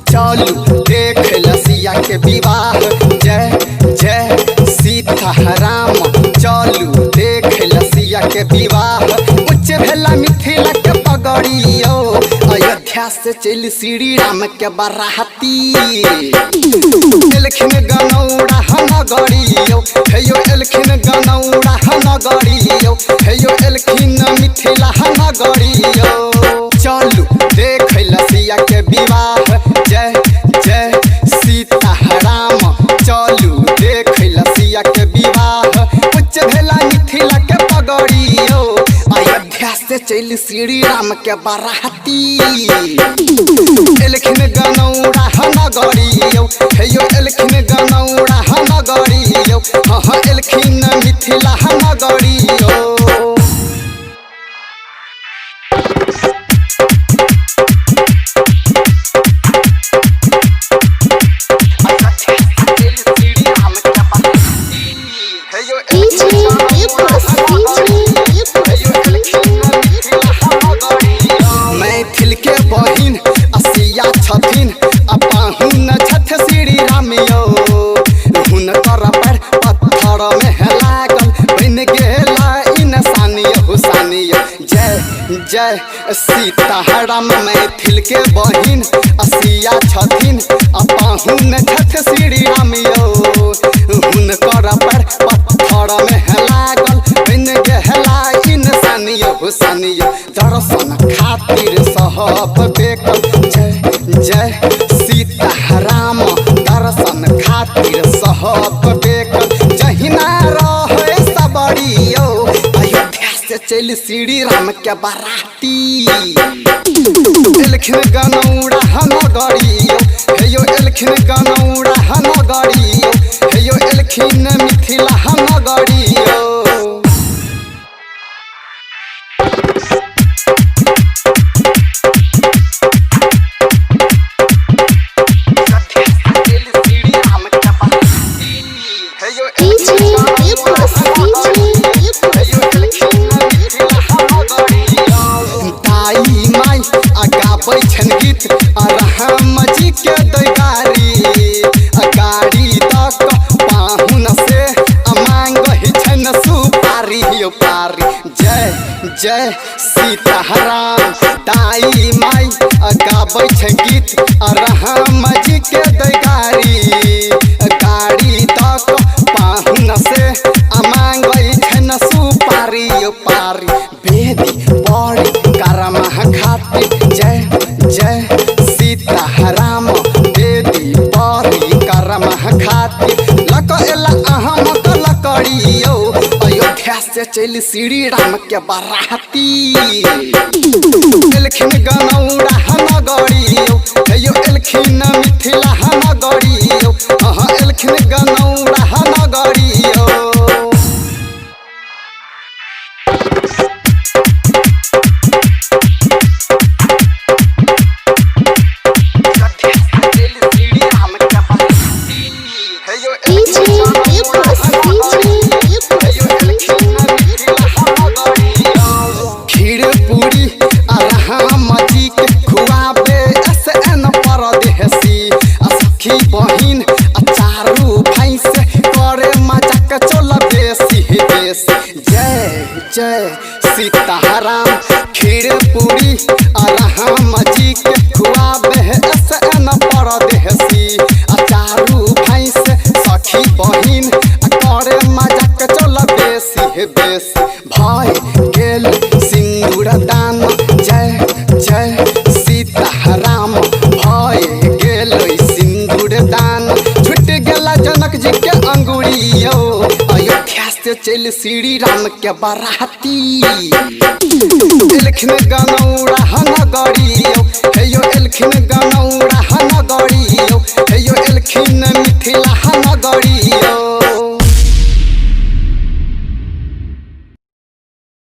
चलू देख लसिया के विवाह जय जय सीताराम। चलू देख लसिया के विवाह उच्च भेला मिथिला के पगड़ियो। अयोध्या से चल श्री राम के बराती एलखिन गनौड़ा नगरियो। हेयो एलखिन गनौड़ा नगरियो। हेयो एलखिन मिथिला नगरियो। चलू देख लसिया के विवाह जय जय सीताराम। चलू देख लसिया के विवाह उच्च भेला मिथिला के पगड़ियो। अयोध्या से चल श्री राम के बराती एलखिन गनौड़ा नगरियो। हेयो एलखिन गनौड़ा नगरियो। हाँ एलखिन मिथिला नगरियो। मैथिल के बहिन असिया छथिन अपाहुन छठ श्री राम यो। हुनकर पैर पत्थर में लागल बन गेला इंसानिय हुसैनिय। जय जय सीताराम। मैथिल के बहिन असिया छथिन अपाहुन छठ श्री राम यो। हुनकर पैर पत्थर में लागल बन गेला इंसानिय हुसैनिय। दर्शन खातिर सहब बेकल जय जय सीताराम। दर्शन खातिर सहब बेकल जहिना रहे सबड़ियो। अयोध्या से चल श्री राम के बराती एलखिन गनौड़ा नगरियो। हेयो एलखिन गनौड़ा नगरियो। हेयो एलखिन मिथिला नगरियो। ताई माई गाबै छन गीत राम जी के दैगारी। गाड़ी तक पाहुन से मांगहि छन सुपारी यो पारी। जय जय सीताराम। ताई माई गाबै छन गीत राम जी के दैगारी। गाड़ी तक पाहुन से मांगहि छन सुपारी यो पारी। बेदी बड़ी करम खातिर जय जय सीताराम। बेदी बड़ी करम खातिर लक एला अहम लकड़ियो। अयोध्या से चल श्री राम के बराती एलखिन गनौड़ा नगरियो। हेयो एलखिन मिथिला नगरियो। हाँ एलखिन गनौड़ा नगरियो। खीर पूरी राम जी के खुआबे SN परदेसी। सखी बहिन चारू भाई से करे मजाक चल बेसी बेसी। जय जय सीताराम। खीर पूरी राम जी के खुआबे SN परदेसी। चारू भाई से सखी बहिन करे मजाक चल बेसी बेसी। भाई गेल सिंदूर दान जय जय सीताराम। भाई गेल सिंदूर दान छूट गेला जनक जी के अंगुरियो। अयोध्या से चल श्री राम के बराती एलखिन गनौड़ा नगरियो। हेयो एलखिन गनौड़ा नगरियो। हेयो एलखिन मिथिला नगरियो।